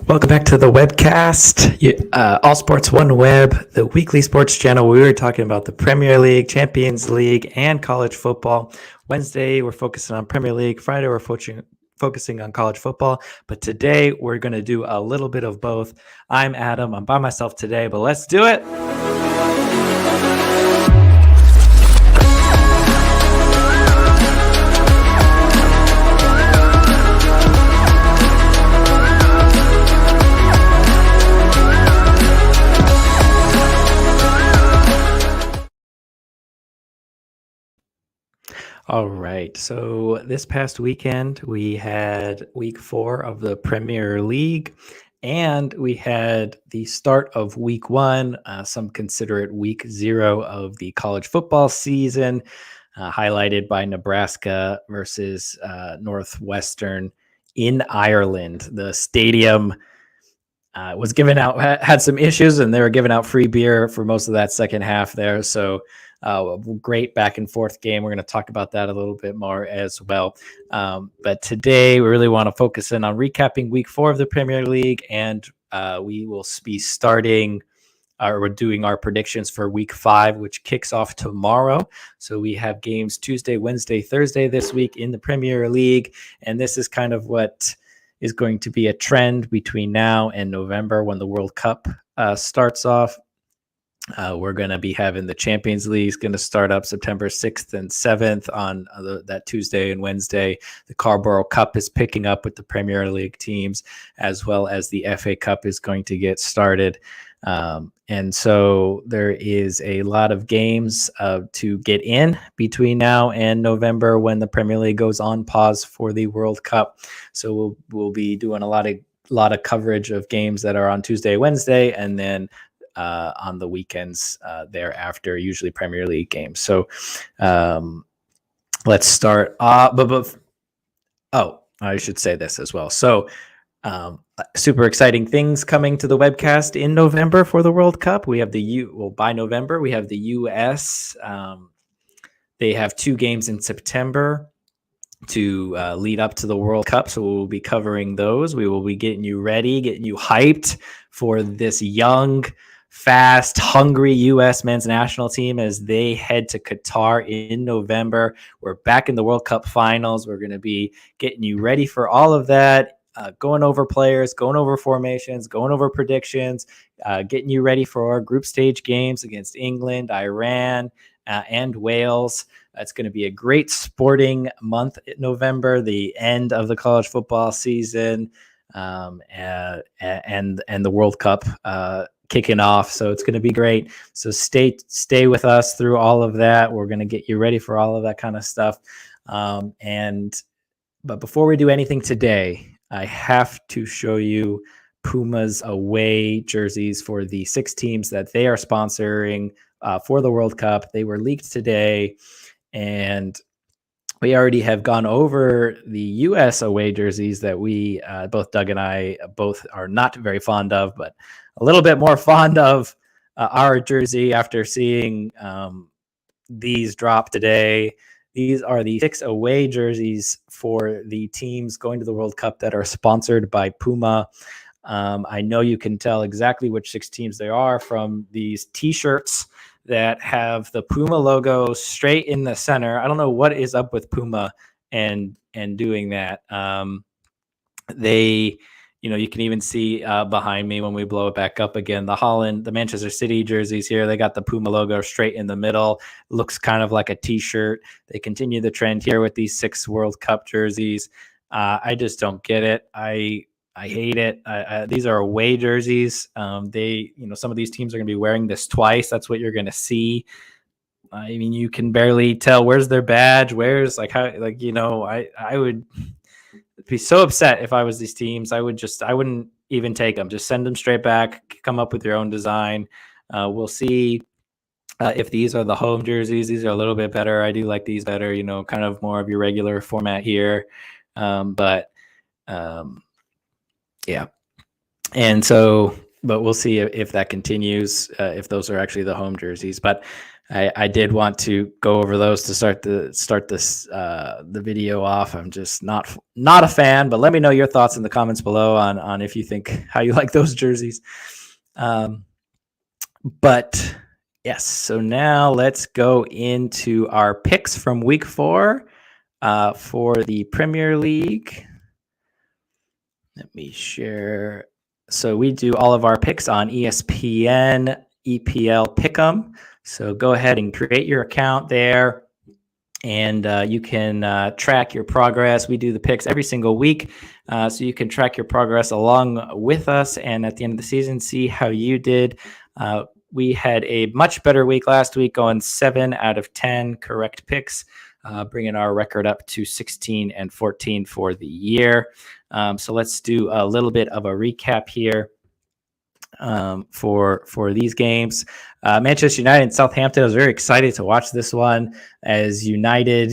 Welcome back to the webcast, All Sports One Web, the weekly sports channel. We were talking about the Premier League, Champions League, and college football. Wednesday, we're focusing on Premier League. Friday, we're focusing on college football. But today, we're going to do a little bit of both. I'm Adam. I'm by myself today, but let's do it. All right. So this past weekend, we had week 4 of the Premier League, and we had the start of week 1. Some consider it week 0 of the college football season, highlighted by Nebraska versus Northwestern in Ireland. The stadium was given out, had some issues, and they were giving out free beer for most of that second half there. So great back and forth game. We're going to talk about that a little bit more as well. But today we really want to focus in on recapping week 4 of the Premier League, and we will be starting we're doing our predictions for week 5, which kicks off tomorrow. So we have games Tuesday, Wednesday, Thursday this week in the Premier League. And this is kind of what is going to be a trend between now and November when the World Cup starts off. We're going to be having the Champions League going to start up September 6th and 7th on that Tuesday and Wednesday. The Carabao Cup is picking up with the Premier League teams, as well as the FA Cup is going to get started. And so there is a lot of games to get in between now and November when the Premier League goes on pause for the World Cup. So we'll be doing a lot of coverage of games that are on Tuesday, Wednesday, and then on the weekends thereafter, usually Premier League games. So let's start. But I should say this as well. So super exciting things coming to the webcast in November for the World Cup. We have by November, we have the US. They have 2 games in September to lead up to the World Cup. So we'll be covering those. We will be getting you ready, getting you hyped for this young, fast, hungry U.S. men's national team as they head to Qatar in November. We're back in the World Cup finals. We're going to be getting you ready for all of that, going over players, going over formations, going over predictions, getting you ready for our group stage games against England, Iran, and Wales. It's going to be a great sporting month in November, the end of the college football season, and the World Cup kicking off. So it's going to be great. So stay with us through all of that. We're going to get you ready for all of that kind of stuff. But before we do anything today, I have to show you Puma's away jerseys for the 6 teams that they are sponsoring for the World Cup. They were leaked today, and we already have gone over the U.S. away jerseys that we, both Doug and I, both are not very fond of, but a little bit more fond of our jersey after seeing these drop today. These are the 6 away jerseys for the teams going to the World Cup that are sponsored by Puma. I know you can tell exactly which 6 teams they are from these T-shirts that have the Puma logo straight in the center. I don't know what is up with Puma and doing that. You can even see behind me when we blow it back up again, the Manchester City jerseys here, they got the Puma logo straight in the middle. Looks kind of like a T-shirt. They continue the trend here with these 6 World Cup jerseys. I just don't get it. I hate it. These are away jerseys. Some of these teams are going to be wearing this twice. That's what you're going to see. I mean, you can barely tell where's their badge, I would be so upset if I was these teams. I wouldn't even take them. Just send them straight back. Come up with your own design. We'll see if these are the home jerseys. These are a little bit better. I do like these better. Kind of more of your regular format here. Yeah. And so, but we'll see if that continues, if those are actually the home jerseys. But I did want to go over those to start the video off. I'm just not a fan, but let me know your thoughts in the comments below on if you think how you like those jerseys. But yes, so now let's go into our picks from week 4 for the Premier League. Let me share. So we do all of our picks on ESPN EPL Pickum. So go ahead and create your account there, and you can track your progress. We do the picks every single week, so you can track your progress along with us, and at the end of the season, see how you did. We had a much better week last week, going 7 out of 10 correct picks, bringing our record up to 16 and 14 for the year. So let's do a little bit of a recap here for these games. Manchester United and Southampton. I was very excited to watch this one, as United,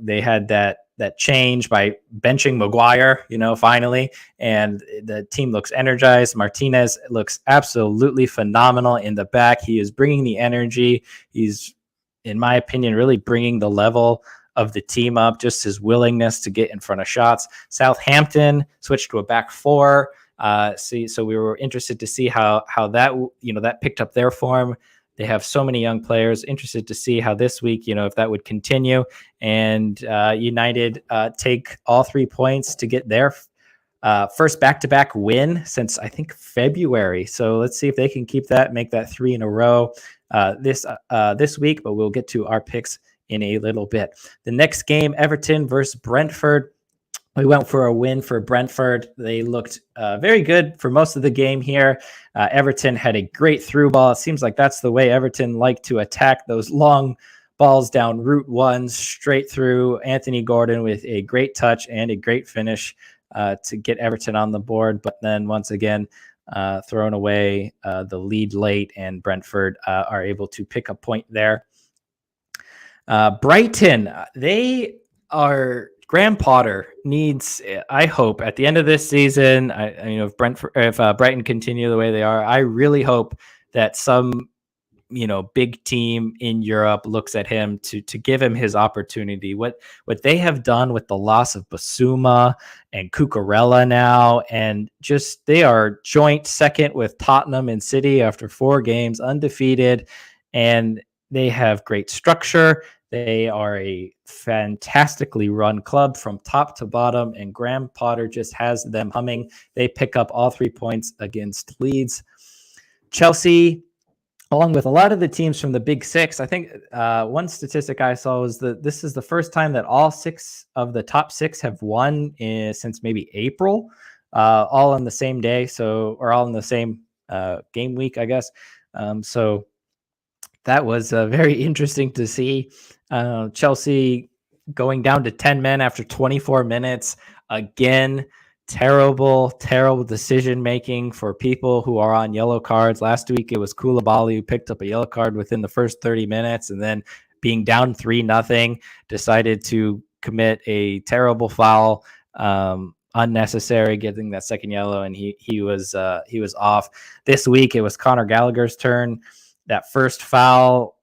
they had that change by benching Maguire, finally, and the team looks energized. Martinez looks absolutely phenomenal in the back. He is bringing the energy. He's, in my opinion, really bringing the level of the team up, just his willingness to get in front of shots. Southampton switched to a back 4. So we were interested to see how that, that picked up their form. They have so many young players. Interested to see how this week, if that would continue. And United take all 3 points to get their first back-to-back win since, I think, February. So let's see if they can keep that, make that 3 in a row this week. But we'll get to our picks in a little bit. The next game, Everton versus Brentford. We went for a win for Brentford. They looked very good for most of the game here. Everton had a great through ball. It seems like that's the way Everton like to attack, those long balls down Route 1 straight through. Anthony Gordon with a great touch and a great finish to get Everton on the board. But then once again, thrown away the lead late, and Brentford are able to pick a point there. Brighton, they are... Graham Potter needs, I hope, at the end of this season, if Brighton continue the way they are, I really hope that some, big team in Europe looks at him to give him his opportunity. What they have done with the loss of Basuma and Cucurella now, and just they are joint second with Tottenham and City after 4 games, undefeated, and they have great structure. They are a fantastically run club from top to bottom, and Graham Potter just has them humming. They pick up all 3 points against Leeds. Chelsea, along with a lot of the teams from the Big Six, I think one statistic I saw was that this is the first time that all 6 of the top 6 have won since maybe April, all on the same day, or all in the same game week, I guess. So that was very interesting to see. Chelsea going down to 10 men after 24 minutes. Again, terrible decision making for people who are on yellow cards. Last week it was Koulibaly who picked up a yellow card within the first 30 minutes, and then being down 3-0, decided to commit a terrible foul, unnecessary, getting that second yellow, and he was off. This week it was Conor Gallagher's turn. That first foul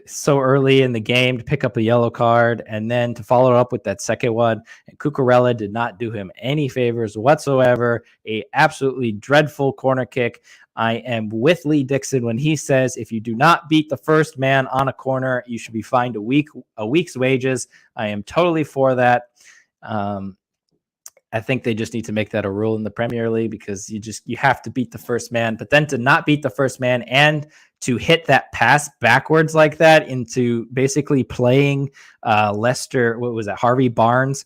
so early in the game to pick up a yellow card, and then to follow up with that second one. And Cucurella did not do him any favors whatsoever. A absolutely dreadful corner kick. I am with Lee Dixon when he says, if you do not beat the first man on a corner, you should be fined a week's wages. I am totally for that. I think they just need to make that a rule in the Premier League, because you have to beat the first man, but then to not beat the first man and to hit that pass backwards like that into basically playing Leicester, what was that, Harvey Barnes,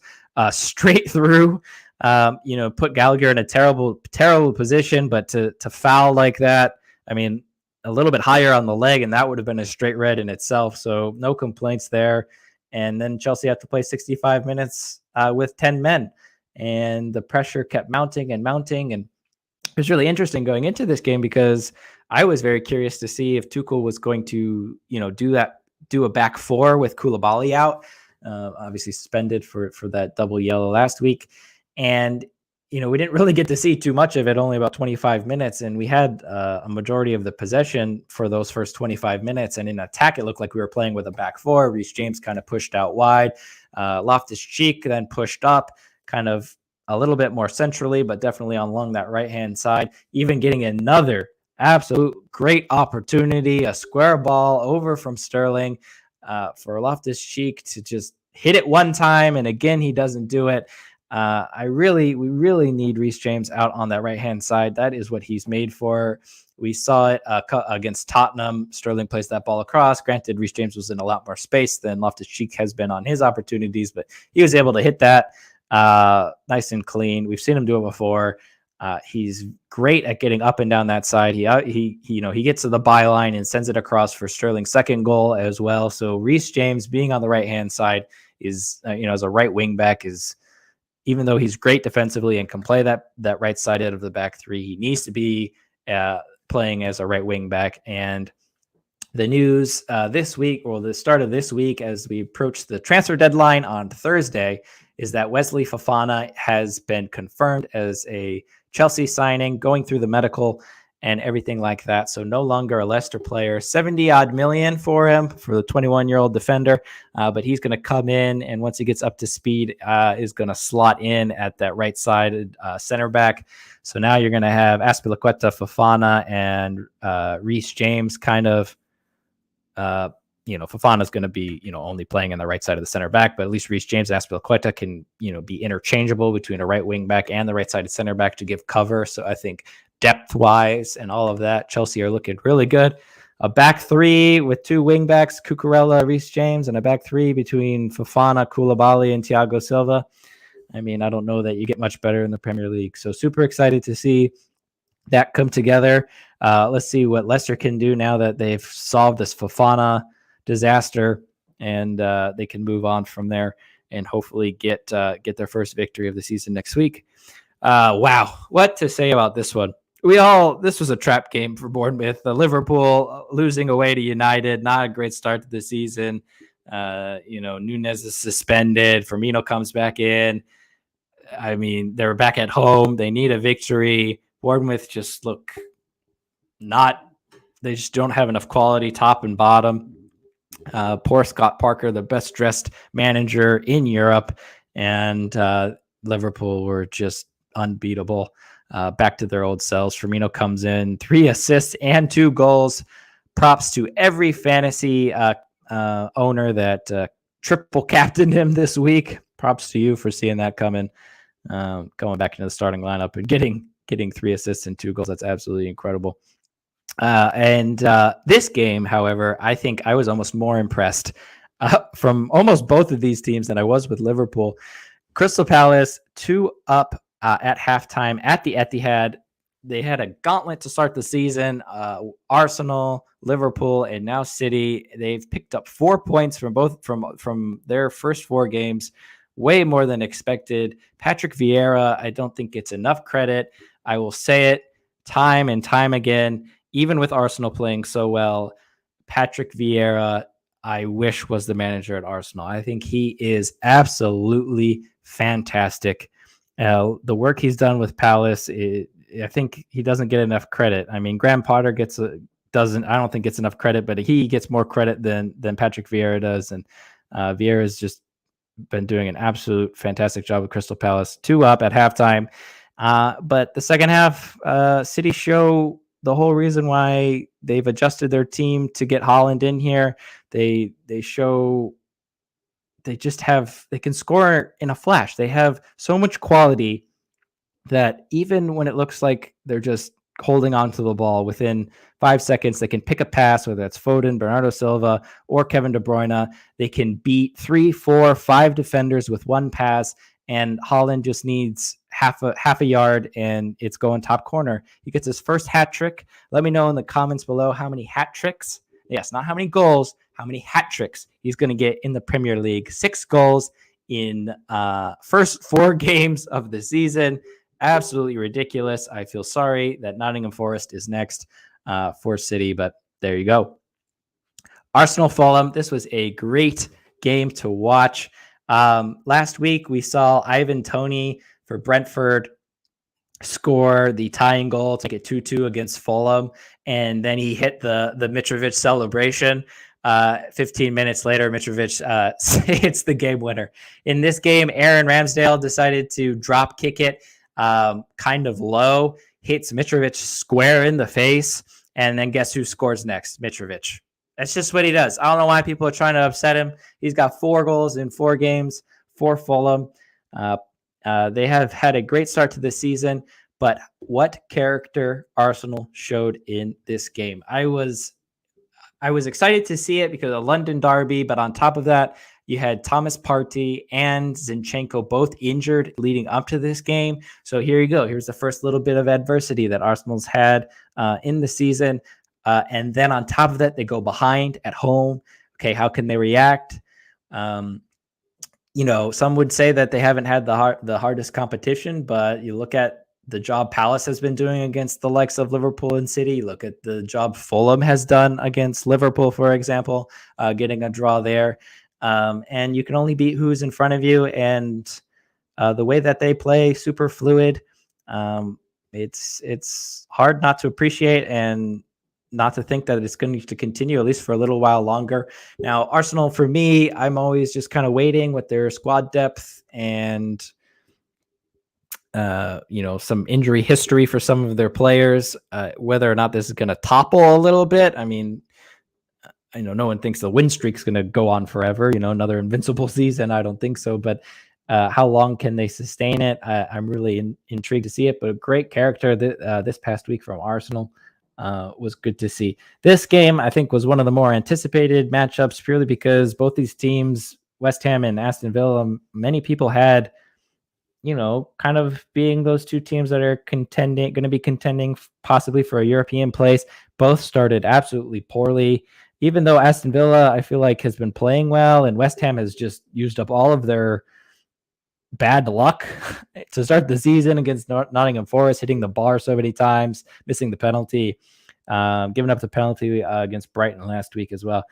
straight through, put Gallagher in a terrible position, but to foul like that, I mean, a little bit higher on the leg, and that would have been a straight red in itself. So no complaints there. And then Chelsea had to play 65 minutes with 10 men. And the pressure kept mounting. And it was really interesting going into this game, because I was very curious to see if Tuchel was going to, do a back 4 with Koulibaly out, obviously suspended for that double yellow last week. And we didn't really get to see too much of it, only about 25 minutes. And we had a majority of the possession for those first 25 minutes. And in attack, it looked like we were playing with a back four. Reece James kind of pushed out wide. Loftus-Cheek then pushed up kind of a little bit more centrally, but definitely along that right-hand side, even getting another absolute great opportunity, a square ball over from Sterling for Loftus-Cheek to just hit it one time. And again, he doesn't do it. We really need Reece James out on that right-hand side. That is what he's made for. We saw it against Tottenham. Sterling placed that ball across. Granted, Reece James was in a lot more space than Loftus-Cheek has been on his opportunities, but he was able to hit that nice and clean. We've seen him do it before. He's great at getting up and down that side. He gets to the byline and sends it across for Sterling's second goal as well. So Reece James being on the right-hand side is, as a right wing back is, even though he's great defensively and can play that right side out of the back three, he needs to be playing as a right wing back. And the news this week, or the start of this week, as we approach the transfer deadline on Thursday, is that Wesley Fofana has been confirmed as a Chelsea signing, going through the medical and everything like that. So no longer a Leicester player. 70-odd million for him, for the 21-year-old defender. But he's going to come in, and once he gets up to speed, is going to slot in at that right side center back. So now you're going to have Azpilicueta, Fofana, and Reece James kind of Fofana's going to be, only playing on the right side of the center back, but at least Reece James and Azpilicueta can, be interchangeable between a right wing back and the right sided center back to give cover. So I think depth wise and all of that, Chelsea are looking really good. A back three with two wing backs, Cucurella, Reece James, and a back three between Fofana, Koulibaly, and Thiago Silva. I mean, I don't know that you get much better in the Premier League. So super excited to see that come together. Let's see what Leicester can do now that they've solved this Fofana disaster, and they can move on from there and hopefully get their first victory of the season next week. Wow, what to say about this one? This was a trap game for Bournemouth. Liverpool losing away to United, not a great start to the season. Nunez is suspended. Firmino comes back in. I mean, they're back at home. They need a victory. Bournemouth just look they just don't have enough quality top and bottom. Poor Scott Parker, the best dressed manager in Europe, and Liverpool were just unbeatable. Back to their old selves. Firmino comes in, 3 assists and 2 goals. Props to every fantasy owner that triple captained him this week. Props to you for seeing that coming, going back into the starting lineup and getting 3 assists and 2 goals. That's absolutely incredible. And this game, however, I think I was almost more impressed from almost both of these teams than I was with Liverpool. Crystal Palace 2 up at halftime at the Etihad. They had a gauntlet to start the season. Arsenal, Liverpool, and now City. They've picked up 4 points from their first 4 games, way more than expected. Patrick Vieira, I don't think gets enough credit. I will say it time and time again. Even with Arsenal playing so well, Patrick Vieira, I wish was the manager at Arsenal. I think he is absolutely fantastic. The work he's done with Palace, I think he doesn't get enough credit. I mean, Graham Potter I don't think gets enough credit, but he gets more credit than Patrick Vieira does. And Vieira's just been doing an absolute fantastic job with Crystal Palace. 2 up at halftime. But the second half, City show the whole reason why they've adjusted their team to get Haaland in here. They show they can score in a flash. They have so much quality that even when it looks like they're just holding on to the ball, within 5 seconds, they can pick a pass, whether it's Foden, Bernardo Silva, or Kevin De Bruyne. They can beat 3, 4, 5 defenders with one pass, and Haaland just needs half a yard, and it's going top corner. He gets his first hat trick. Let me know in the comments below how many hat tricks. Yes, not how many goals, how many hat tricks he's going to get in the Premier League. 6 goals in first 4 games of the season. Absolutely ridiculous. I feel sorry that Nottingham Forest is next for City, but there you go. Arsenal Fulham. This was a great game to watch. Last week we saw Ivan Toney for Brentford score the tying goal to make it 2-2 against Fulham, and then he hit the Mitrovic celebration. 15 minutes later, Mitrovic hits the game winner. In this game, Aaron Ramsdale decided to drop kick it kind of low, hits Mitrovic square in the face, and then guess who scores next? Mitrovic. That's just what he does. I don't know why people are trying to upset him. He's got 4 goals in 4 games for Fulham. They have had a great start to the season, but what character Arsenal showed in this game. I was excited to see it because of London derby, but on top of that, you had Thomas Partey and Zinchenko both injured leading up to this game. So here you go. Here's the first little bit of adversity that Arsenal's had in the season. And then on top of that, they go behind at home. Okay, how can they react? Some would say that they haven't had the hardest competition, but you look at the job Palace has been doing against the likes of Liverpool and City. Look at the job Fulham has done against Liverpool, for example, getting a draw there. And you can only beat who's in front of you. And the way that they play, super fluid. It's hard not to appreciate and not to think that it's going to continue at least for a little while longer. Now, Arsenal, for me, I'm always just kind of waiting with their squad depth and some injury history for some of their players, whether or not this is going to topple a little bit. I mean, I know no one thinks the win streak is going to go on forever, another invincible season. I don't think so, but how long can they sustain it? I'm really intrigued to see it, but a great character this past week from Arsenal was good to see. This game, I think, was one of the more anticipated matchups purely because both these teams, West Ham and Aston Villa, many people had kind of being those two teams that are going to be contending possibly for a European place. Both started absolutely poorly, even though Aston Villa, I feel like, has been playing well, and West Ham has just used up all of their bad luck to start the season against Nottingham Forest, hitting the bar so many times, missing the penalty, giving up the penalty against Brighton last week as well.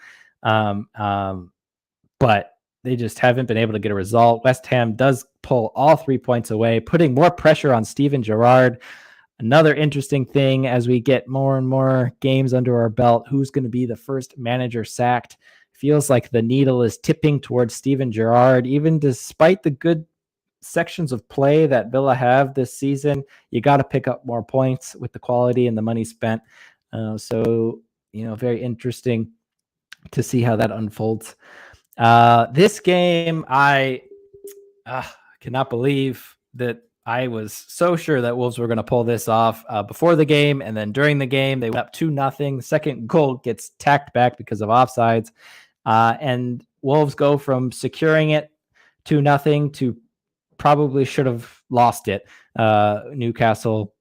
But they just haven't been able to get a result. West Ham does pull all 3 points away, putting more pressure on Steven Gerrard. Another interesting thing as we get more and more games under our belt, who's going to be the first manager sacked? Feels like the needle is tipping towards Steven Gerrard, even despite the good sections of play that Villa have this season. You got to pick up more points with the quality and the money spent. Very interesting to see how that unfolds. This game, I cannot believe that I was so sure that Wolves were going to pull this off before the game, and then during the game, they went up 2-0. The second goal gets tacked back because of offsides, and Wolves go from securing it 2-0 to probably should have lost it. Newcastle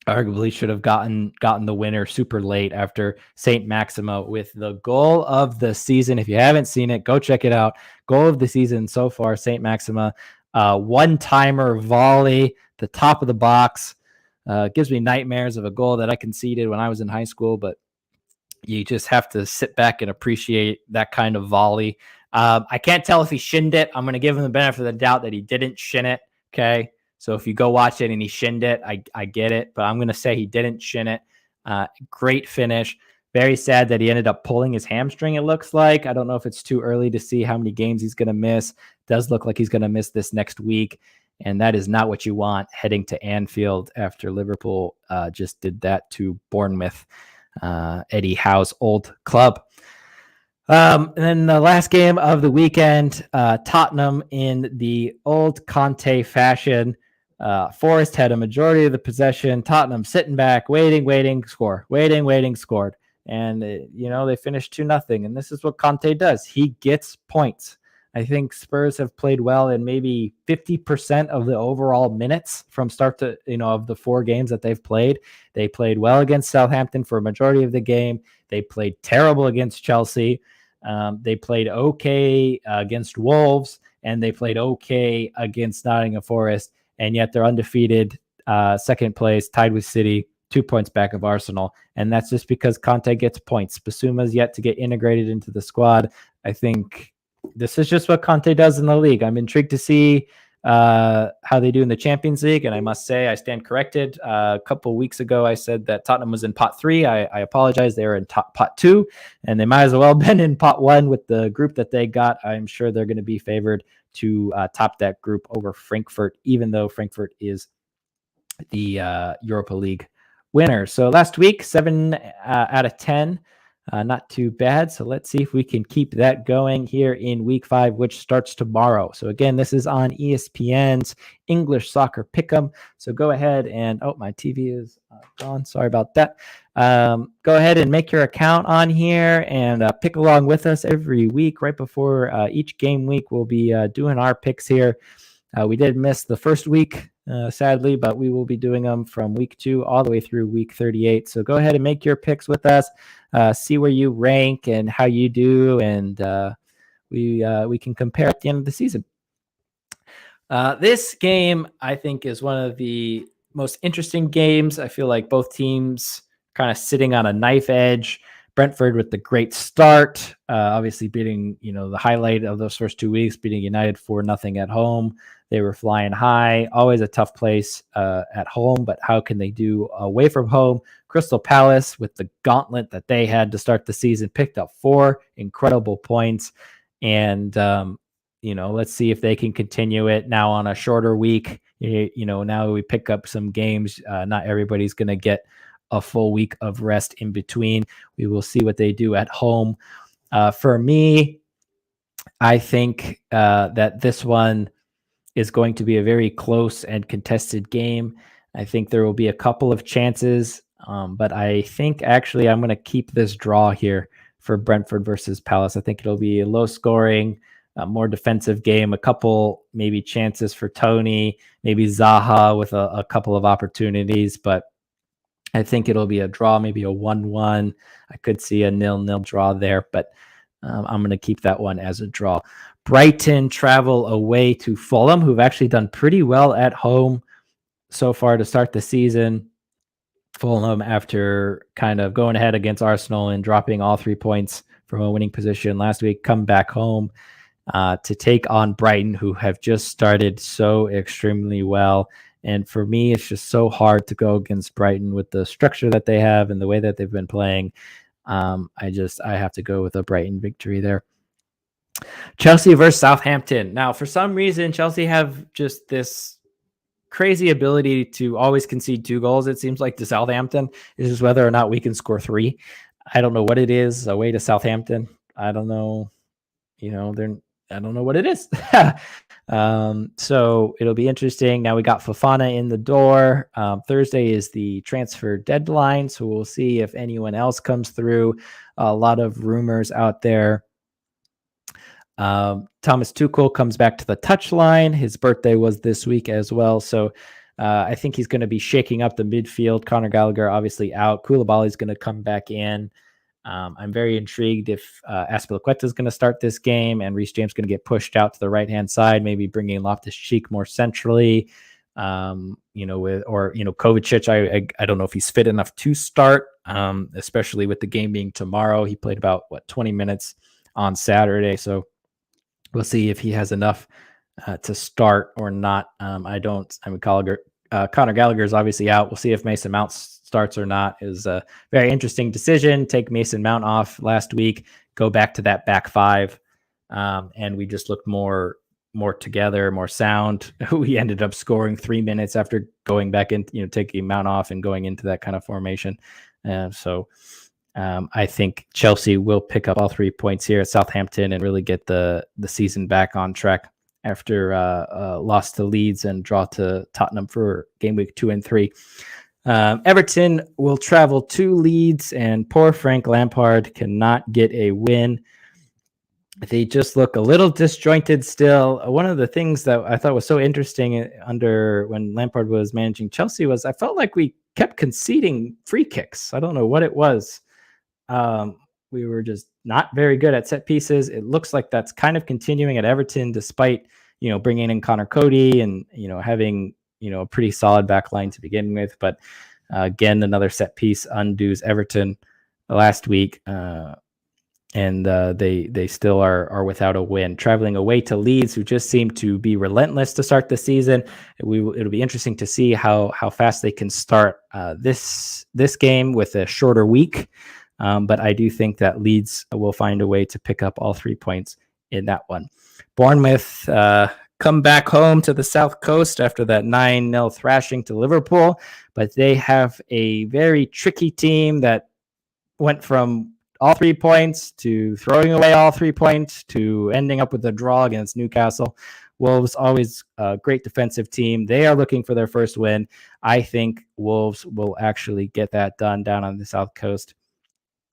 arguably should have gotten the winner super late after St. Maxima with the goal of the season. If you haven't seen it, go check it out. Goal of the season so far, St. Maxima, one-timer volley, the top of the box. Gives me nightmares of a goal that I conceded when I was in high school, but you just have to sit back and appreciate that kind of volley. I can't tell if he shinned it. I'm going to give him the benefit of the doubt that he didn't shin it. Okay. So if you go watch it and he shinned it, I get it, but I'm going to say he didn't shin it. Great finish. Very sad that he ended up pulling his hamstring, it looks like. I don't know if it's too early to see how many games he's going to miss. Does look like he's going to miss this next week, and that is not what you want heading to Anfield after Liverpool just did that to Bournemouth, Eddie Howe's old club. And then the last game of the weekend, Tottenham in the old Conte fashion. Forest had a majority of the possession. Tottenham sitting back, waiting, score. Waiting, scored. And, they finished 2-0. And this is what Conte does. He gets points. I think Spurs have played well in maybe 50% of the overall minutes from start to, of the 4 games that they've played. They played well against Southampton for a majority of the game. They played terrible against Chelsea. They played okay against Wolves, and they played okay against Nottingham Forest. And yet they're undefeated, second place, tied with City, 2 points back of Arsenal. And that's just because Conte gets points. Basuma's yet to get integrated into the squad. I think this is just what Conte does in the league. I'm intrigued to see how they do in the Champions League. And I must say, I stand corrected. A couple weeks ago, I said that Tottenham was in pot 3. I apologize. They were in pot 2, and they might as well have been in pot 1 with the group that they got. I'm sure they're going to be favored to top that group over Frankfurt, even though Frankfurt is the Europa League winner. So last week, 7 out of 10. Not too bad. So let's see if we can keep that going here in week 5, which starts tomorrow. So again, this is on ESPN's English Soccer Pickum. So go ahead and, my TV is gone. Sorry about that. Go ahead and make your account on here and pick along with us every week. Right before each game week, we'll be doing our picks here. We did miss the first week, sadly, but we will be doing them from week 2 all the way through week 38. So go ahead and make your picks with us. See where you rank and how you do, and we can compare at the end of the season. This game, I think, is one of the most interesting games. I feel like both teams kind of sitting on a knife edge. Brentford with the great start, obviously beating, the highlight of those first 2 weeks, beating United 4-0 at home. They were flying high, always a tough place at home, but how can they do away from home? Crystal Palace, with the gauntlet that they had to start the season, picked up 4 incredible points. And, let's see if they can continue it now on a shorter week. Now we pick up some games. Not everybody's going to get a full week of rest in between. We will see what they do at home. For me, I think that this one is going to be a very close and contested game. I think there will be a couple of chances, but I think actually I'm going to keep this draw here for Brentford versus Palace. I think it'll be a low scoring, more defensive game, a couple maybe chances for Tony, maybe Zaha with a couple of opportunities, but I think it'll be a draw, maybe a 1-1. I could see a 0-0 draw there, but I'm going to keep that one as a draw. Brighton travel away to Fulham, who've actually done pretty well at home so far to start the season. Fulham, after kind of going ahead against Arsenal and dropping all 3 points from a winning position last week, come back home to take on Brighton, who have just started so extremely well. And for me, it's just so hard to go against Brighton with the structure that they have and the way that they've been playing. I have to go with a Brighton victory there. Chelsea versus Southampton. Now, for some reason, Chelsea have just this crazy ability to always concede 2 goals. It seems like to Southampton. It's just whether or not we can score 3. I don't know what it is away to Southampton. I don't know. I don't know what it is. So it'll be interesting. Now we got Fofana in the door. Thursday is the transfer deadline, so we'll see if anyone else comes through. A lot of rumors out there. Thomas Tuchel comes back to the touchline. His birthday was this week as well, so I think he's going to be shaking up the midfield. Conor Gallagher obviously out. Koulibaly's going to come back in. I'm very intrigued if Azpilicueta is going to start this game and Reece James going to get pushed out to the right-hand side, maybe bringing Loftus-Cheek more centrally, Kovacic. I don't know if he's fit enough to start, especially with the game being tomorrow. He played about 20 minutes on Saturday, so we'll see if he has enough to start or not. Conor Gallagher is obviously out. We'll see if Mason Mount starts or not. Is a very interesting decision. Take Mason Mount off last week, go back to that back 5, and we just looked more together, more sound. We ended up scoring 3 minutes after going back in, taking Mount off and going into that kind of formation. So I think Chelsea will pick up all 3 points here at Southampton and really get the season back on track after loss to Leeds and draw to Tottenham for game week 2 and 3. Everton will travel to Leeds, and poor Frank Lampard cannot get a win. They just look a little disjointed still. One of the things that I thought was so interesting when Lampard was managing Chelsea was I felt like we kept conceding free kicks. I don't know what it was. We were just not very good at set pieces. It looks like that's kind of continuing at Everton, despite, bringing in Connor Cody and, having, a pretty solid back line to begin with. But again, another set piece undoes Everton last week. and they still are without a win. Traveling away to Leeds, who just seem to be relentless to start the season. It'll be interesting to see how fast they can start this game with a shorter week. But I do think that Leeds will find a way to pick up all 3 points in that one. Bournemouth come back home to the South Coast after that 9-0 thrashing to Liverpool, but they have a very tricky team that went from all 3 points to throwing away all 3 points to ending up with a draw against Newcastle. Wolves, always a great defensive team. They are looking for their first win. I think Wolves will actually get that done down on the South Coast,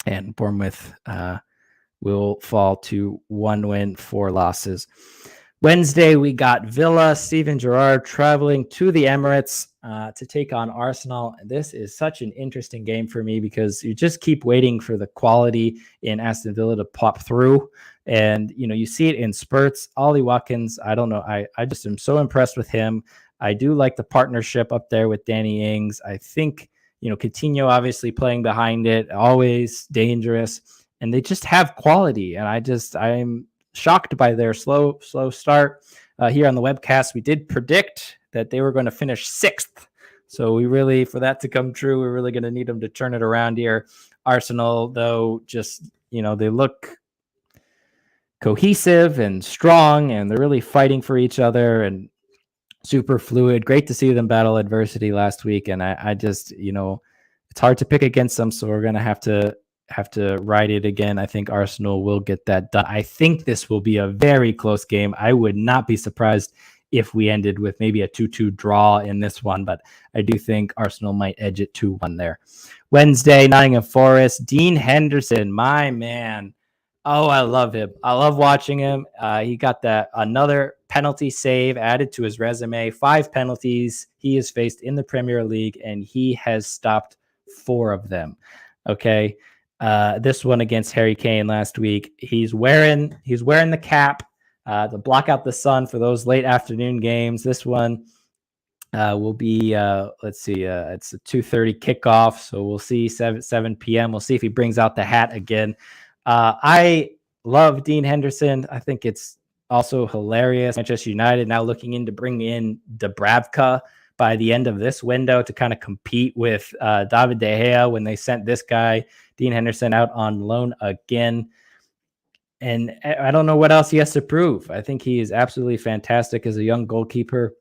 and Bournemouth will fall to 1 win, 4 losses. Wednesday, we got Villa, Steven Gerrard traveling to the Emirates to take on Arsenal. This is such an interesting game for me because you just keep waiting for the quality in Aston Villa to pop through. And, you see it in spurts. Ollie Watkins, I don't know. I just am so impressed with him. I do like the partnership up there with Danny Ings. I think, Coutinho obviously playing behind it, always dangerous. And they just have quality. And I'm shocked by their slow start. Here on the webcast, we did predict that they were going to finish 6th. So for that to come true, we're really going to need them to turn it around here. Arsenal, though, just, they look cohesive and strong, and they're really fighting for each other and super fluid. Great to see them battle adversity last week. And I just, it's hard to pick against them. So we're going to have to ride it again. I think Arsenal will get that done. I think this will be a very close game. I would not be surprised if we ended with maybe a 2-2 draw in this one, but I do think Arsenal might edge it 2-1 there. Wednesday, Nottingham Forest, Dean Henderson, my man. Oh, I love him. I love watching him. He got another penalty save added to his resume. 5 penalties he has faced in the Premier League, and he has stopped 4 of them. Okay. This one against Harry Kane last week. He's wearing the cap to block out the sun for those late afternoon games. This one will be it's a 2:30 kickoff, so we'll see 7 p.m. We'll see if he brings out the hat again. I love Dean Henderson. I think it's also hilarious. Manchester United now looking into bringing in Dubravka by the end of this window to kind of compete with David De Gea when they sent this guy, Dean Henderson, out on loan again. And I don't know what else he has to prove. I think he is absolutely fantastic as a young goalkeeper.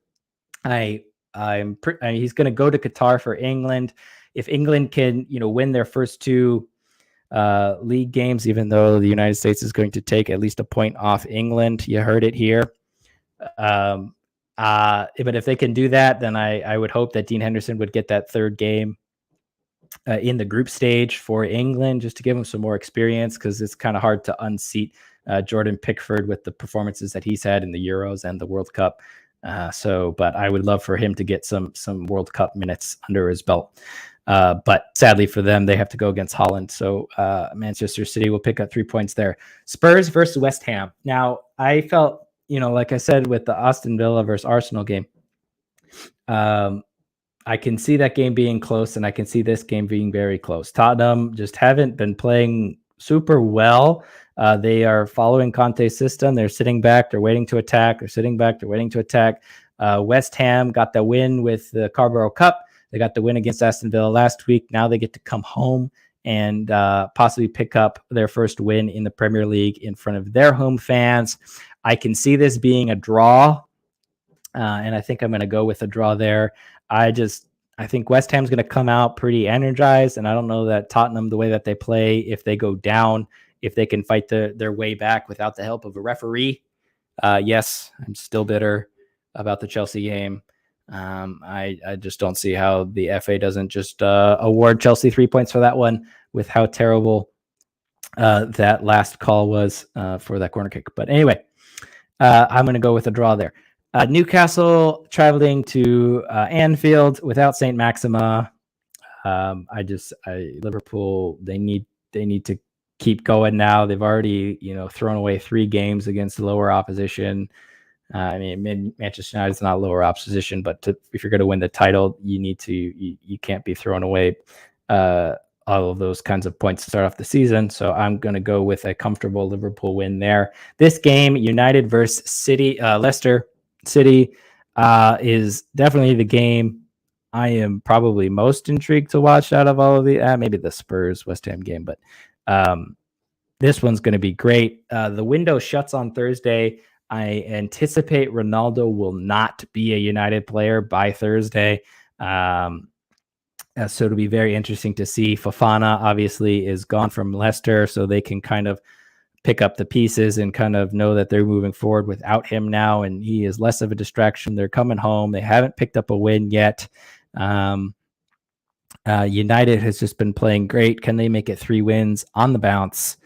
He's going to go to Qatar for England. If England can, win their first 2 league games, even though the United States is going to take at least a point off England, you heard it here. But if they can do that, then I would hope that Dean Henderson would get that 3rd game in the group stage for England, just to give him some more experience, because it's kind of hard to unseat Jordan Pickford with the performances that he's had in the Euros and the World Cup. But I would love for him to get some World Cup minutes under his belt. But sadly for them, they have to go against Holland. So Manchester City will pick up 3 points there. Spurs versus West Ham. Now, I felt, like I said, with the Aston Villa versus Arsenal game, I can see that game being close, and I can see this game being very close. Tottenham just haven't been playing super well. They are following Conte's system. They're sitting back. They're waiting to attack. They're sitting back. They're waiting to attack. West Ham got the win with the Carabao Cup. They got the win against Aston Villa last week. Now they get to come home and possibly pick up their first win in the Premier League in front of their home fans. I can see this being a draw, and I think I'm going to go with a draw there. I think West Ham's going to come out pretty energized, and I don't know that Tottenham, the way that they play, if they go down, if they can fight their way back without the help of a referee. Yes, I'm still bitter about the Chelsea game. I just don't see how the FA doesn't just award Chelsea 3 points for that one, with how terrible that last call was for that corner kick. But anyway, I'm going to go with a draw there. Newcastle traveling to Anfield without Saint Maxima. Liverpool, they need to keep going now. They've already thrown away 3 games against lower opposition. Manchester United is not lower opposition, but if you're going to win the title, you can't be throwing away all of those kinds of points to start off the season. So I'm going to go with a comfortable Liverpool win there. This game, United versus City, Leicester City, is definitely the game I am probably most intrigued to watch out of all of the, maybe the Spurs West Ham game, but this one's going to be great. The window shuts on Thursday. I anticipate Ronaldo will not be a United player by Thursday. So it'll be very interesting to see. Fofana obviously is gone from Leicester, so they can kind of pick up the pieces and kind of know that they're moving forward without him now, and he is less of a distraction. They're coming home. They haven't picked up a win yet. United has just been playing great. Can they make it 3 wins on the bounce?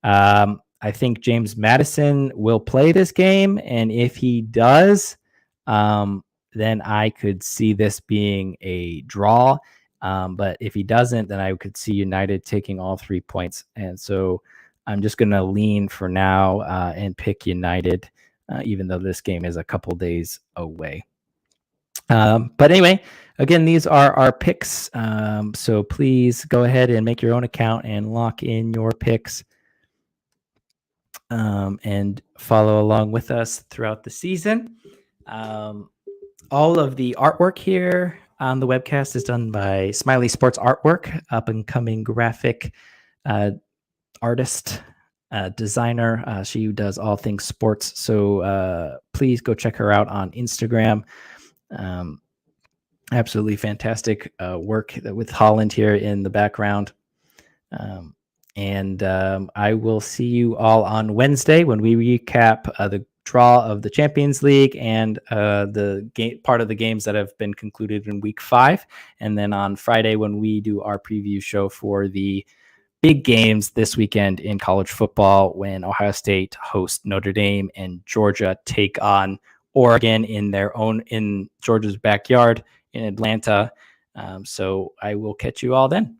I think James Maddison will play this game, and if he does, then I could see this being a draw. But if he doesn't, then I could see United taking all 3 points. And so I'm just going to lean for now and pick United, even though this game is a couple days away. But anyway, again, these are our picks. So please go ahead and make your own account and lock in your picks. And follow along with us throughout the season. All of the artwork here on the webcast is done by Smiley Sports Artwork, up and coming graphic artist, designer. She does all things sports. So please go check her out on Instagram. Absolutely fantastic work with Holland here in the background. And I will see you all on Wednesday when we recap the draw of the Champions League and the part of the games that have been concluded in week 5. And then on Friday when we do our preview show for the big games this weekend in college football, when Ohio State hosts Notre Dame and Georgia take on Oregon in Georgia's backyard in Atlanta. So I will catch you all then.